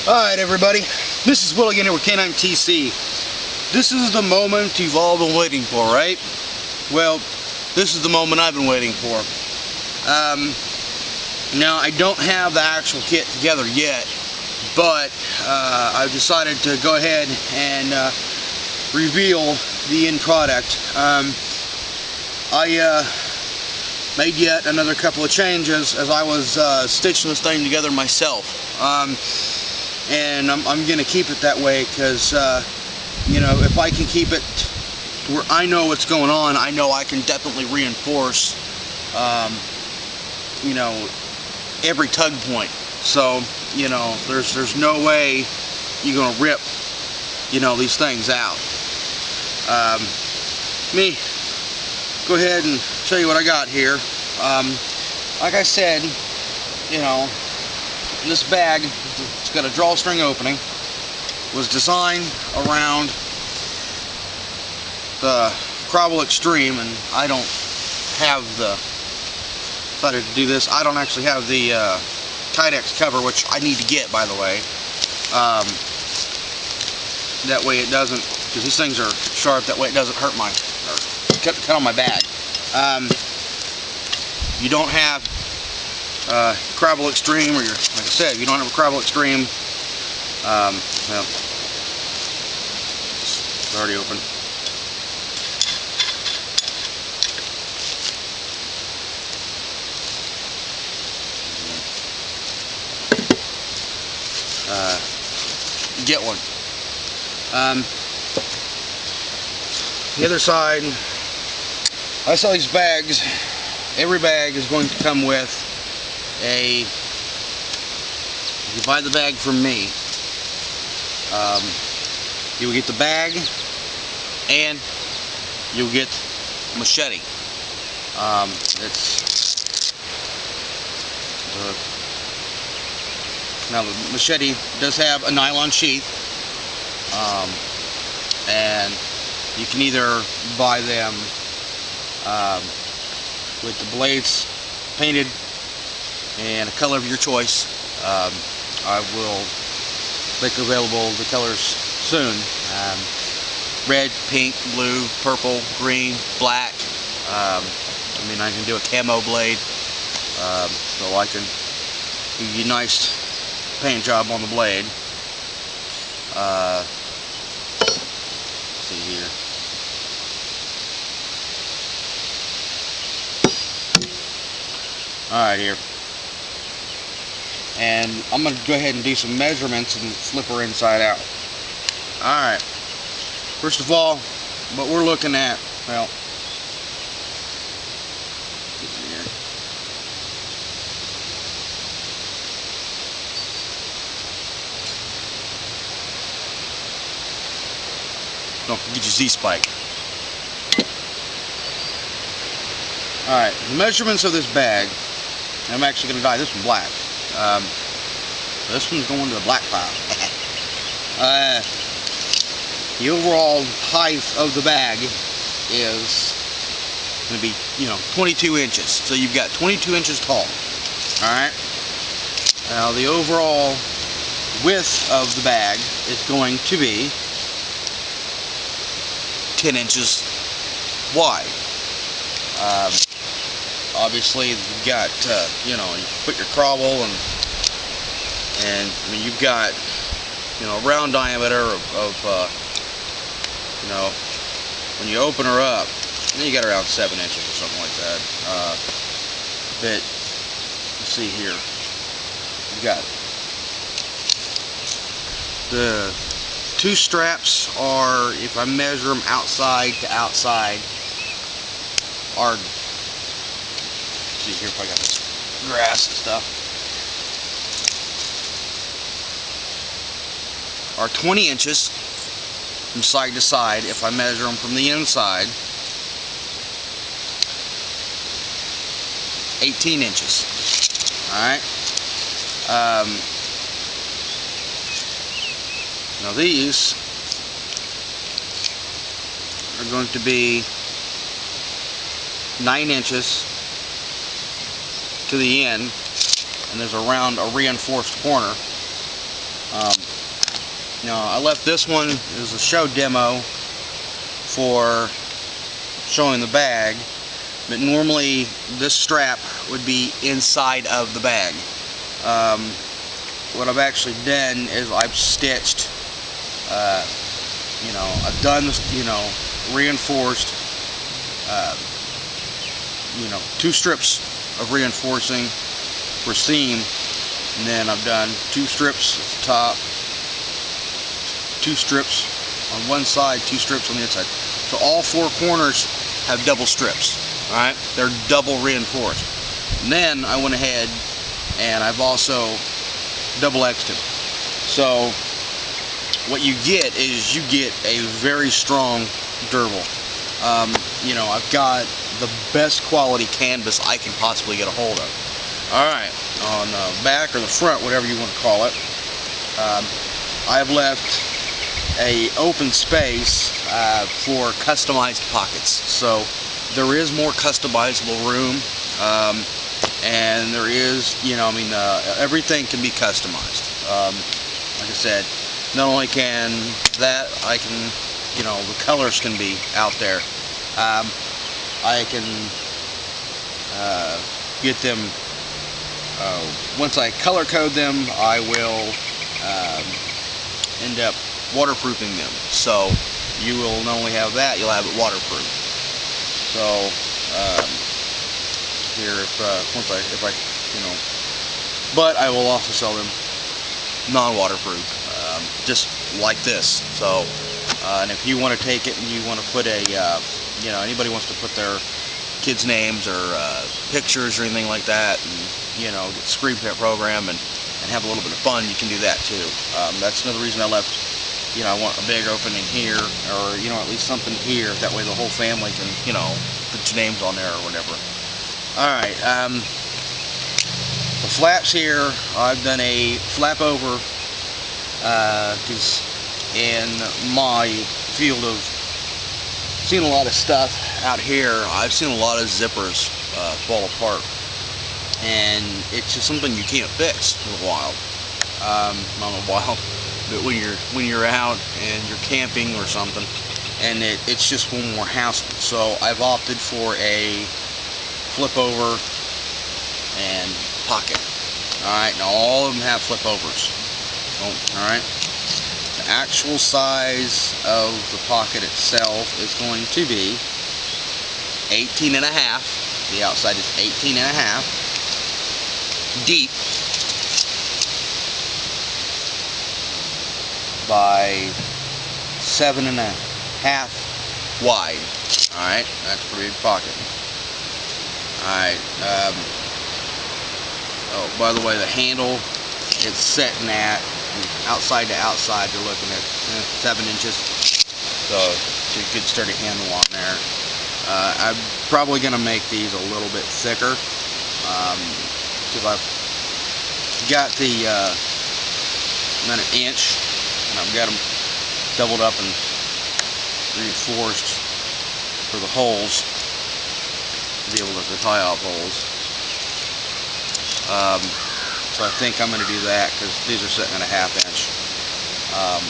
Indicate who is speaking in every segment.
Speaker 1: Alright everybody, this is Will again here with K9TC. This is the moment you've all been waiting for, right? Well, this is the moment I've been waiting for. Now I don't have the actual kit together yet, but I've decided to go ahead and reveal the end product. I made yet another couple of changes as I was stitching this thing together myself. And I'm going to keep it that way because, you know, if I can keep it where I know what's going on, I know I can definitely reinforce, you know, every tug point. So, you know, there's no way you're going to rip, you know, these things out. Me, go ahead and show you what I got here. Like I said, you know, this bag, it's got a drawstring opening, was designed around the Crobble Extreme, and I don't have the, decided to do this, I don't actually have the Kydex cover, which I need to get, by the way. That way it doesn't, because these things are sharp, that way it doesn't hurt my, or cut on my bag. You don't have Crobble Extreme, or your, like I said, if you don't have a Crobble Extreme, well, it's already open. Get one. The other side, I sell these bags. Every bag is going to come with a, if you buy the bag from me, you will get the bag and you'll get a machete. Now the machete does have a nylon sheath, and you can either buy them with the blades painted and a color of your choice. I will make available the colors soon. Red, pink, blue, purple, green, black. I mean, I can do a camo blade, so I can give you a nice paint job on the blade. Let's see here. Alright, here. And I'm going to go ahead and do some measurements and flip her inside out. Alright. First of all, what we're looking at, well, don't forget your Z-spike. Alright, the measurements of this bag, I'm actually going to dye this one black. This one's going to the black pile. The overall height of the bag is going to be, you know, 22 inches. So you've got 22 inches tall. Alright. Now the overall width of the bag is going to be 10 inches wide. Obviously you've got, you know, you put your Crobble and I mean, you've got, you know, a round diameter of you know, when you open her up, then you got around 7 inches or something like that. But let's see here, you got the two straps are, if I measure them outside to outside, are, let's see here if I got this grass and stuff, are 20 inches from side to side. If I measure them from the inside, 18 inches. Alright. Now these are going to be 9 inches to the end, and there's a reinforced corner. Now I left this one as a show demo for showing the bag, but normally this strap would be inside of the bag. What I've actually done is I've stitched, I've done this, reinforced, 2 strips of reinforcing for seam, and then I've done 2 strips at the top, 2 strips on one side, 2 strips on the inside. So all 4 corners have double strips. Alright, they're double reinforced. And then I went ahead and I've also double X'd them. So what you get is you get a very strong, durable. I've got the best quality canvas I can possibly get a hold of. Alright, on the back or the front, whatever you want to call it, I've left a open space for customized pockets. So there is more customizable room, and there is, everything can be customized. Like I said, not only can that, I can, the colors can be out there. I can get them, once I color code them, I will end up waterproofing them. So you will not only have that, you'll have it waterproof. So here, but I will also sell them non-waterproof, just like this. So, and if you want to take it and you want to put a, anybody wants to put their kids' names or pictures or anything like that, and get the screen print program and have a little bit of fun, you can do that too. That's another reason I left. I want a big opening here, or at least something here. That way the whole family can, put your names on there or whatever. All right, the flaps here, I've done a flap over, because in my field of seeing a lot of stuff out here, I've seen a lot of zippers fall apart, and it's just something you can't fix in a while. Not a while, but when you're out and you're camping or something, and it's just one more hassle. So I've opted for a flip over and pocket. Alright, now all of them have flip overs. Alright, the actual size of the pocket itself is going to be 18.5. The outside is 18.5 deep by 7.5 wide. Alright, that's a pretty big pocket. Alright, oh, by the way, the handle, it's setting at, outside to outside, you're looking at 7 inches. So it's a good sturdy handle on there. I'm probably going to make these a little bit thicker, because I've got the about an inch, and I've got them doubled up and reinforced for the holes, to be able to tie off holes. So I think I'm going to do that, because these are sitting at a 1/2 inch,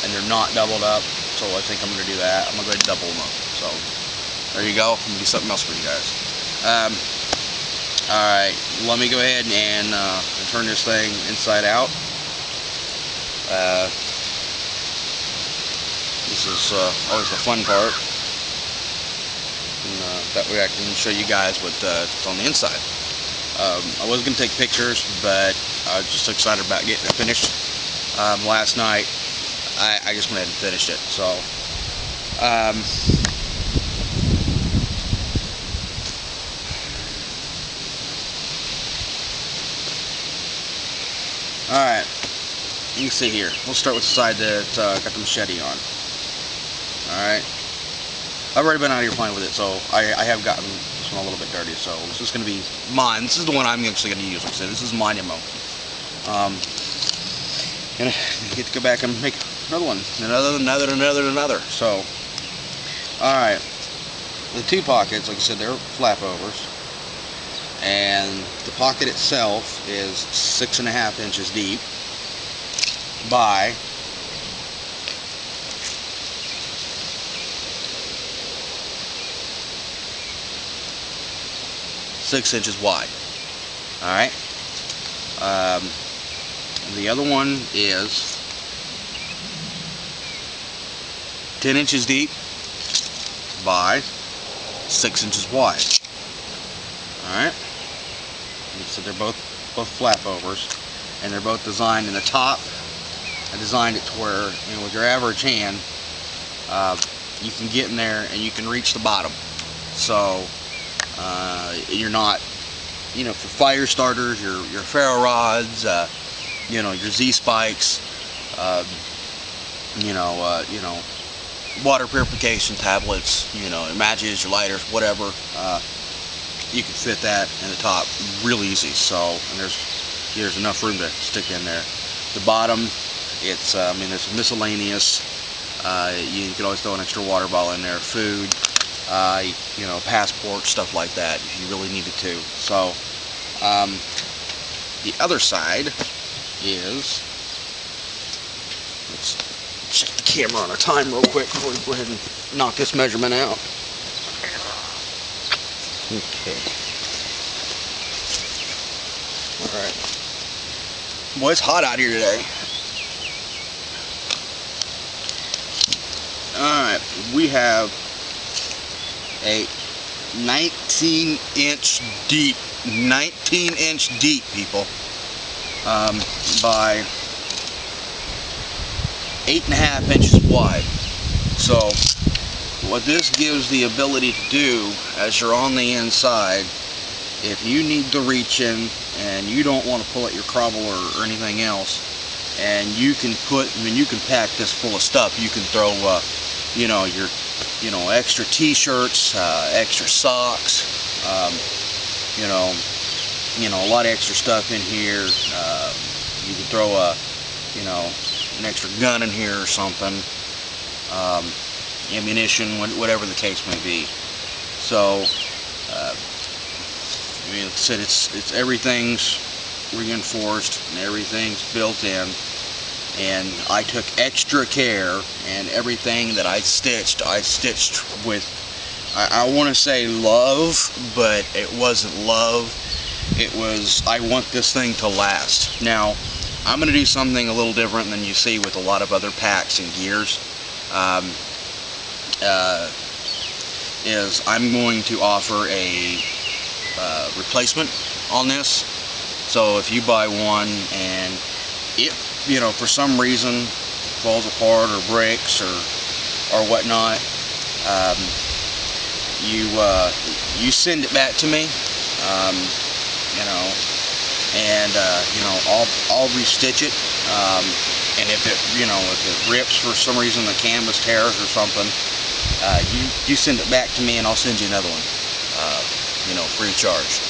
Speaker 1: and they're not doubled up, so I think I'm going to do that. I'm going to go ahead and double them up. So there you go. I'm going to do something else for you guys. Alright, let me go ahead and turn this thing inside out. This is always the fun part. And, that way I can show you guys what's on the inside. I was going to take pictures, but I was just so excited about getting it finished. Last night, I just went ahead and finished it. So, alright, you can see here. We'll start with the side that got the machete on. Alright. I've already been out here playing with it, so I have gotten this one a little bit dirty, so this is going to be mine. This is the one I'm actually going to use. Like I said, this is my demo. Gonna get to go back and make another one. Another. So, alright. The 2 pockets, like I said, they're flap overs. And the pocket itself is 6.5 inches deep by 6 inches wide. All right. The other one is 10 inches deep by 6 inches wide. All right. So they're both flap overs, and they're both designed in the top. I designed it to where, you know, with your average hand, you can get in there and you can reach the bottom. So you're not, you know, for fire starters, your ferro rods, you know, your Z spikes, you know, water purification tablets, you know, matches, your lighters, whatever. You can fit that in the top real easy. So, and there's enough room to stick in there. The bottom, it's I mean, there's miscellaneous. You can always throw an extra water bottle in there, food, you know, passport, stuff like that if you really needed to. So the other side is, let's check the camera on our time real quick before we go ahead and knock this measurement out. Okay. All right. Boy, it's hot out here today. Alright, we have a 19 inch deep, people, by 8.5 inches wide. So what this gives the ability to do, as you're on the inside, if you need to reach in and you don't want to pull at your crobble or anything else, and you can pack this full of stuff. You can throw you know, your, you know, extra t-shirts, extra socks, you know, a lot of extra stuff in here. You can throw you know, an extra gun in here or something, ammunition, whatever the case may be. So, I mean, like I said, it's everything's reinforced and everything's built in. And I took extra care, and everything that I stitched with, I want to say love, but it wasn't love. It was, I want this thing to last. Now, I'm going to do something a little different than you see with a lot of other packs and gears. Is I'm going to offer a replacement on this. So if you buy one and it, you know, for some reason falls apart or breaks or whatnot, you send it back to me, you know, and you know, I'll restitch it, and if it rips for some reason, the canvas tears or something, you send it back to me and I'll send you another one, you know, free of charge.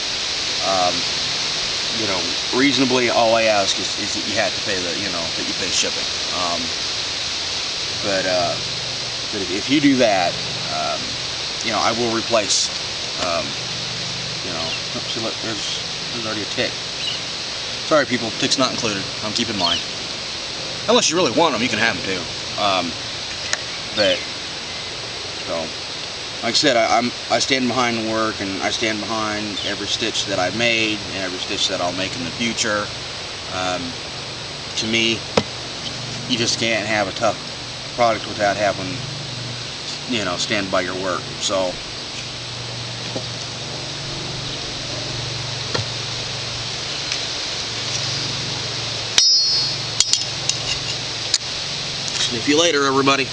Speaker 1: You know, reasonably, all I ask is that you have to pay the, you know, that you pay shipping. But if you do that, you know, I will replace. You know, see, look, there's already a tick. Sorry, people, tick's not included. Keep in mind. Unless you really want them, you can have them too. But so. Like I said, I stand behind the work, and I stand behind every stitch that I made and every stitch that I'll make in the future. To me, you just can't have a tough product without having, you know, stand by your work. So, see you later, everybody.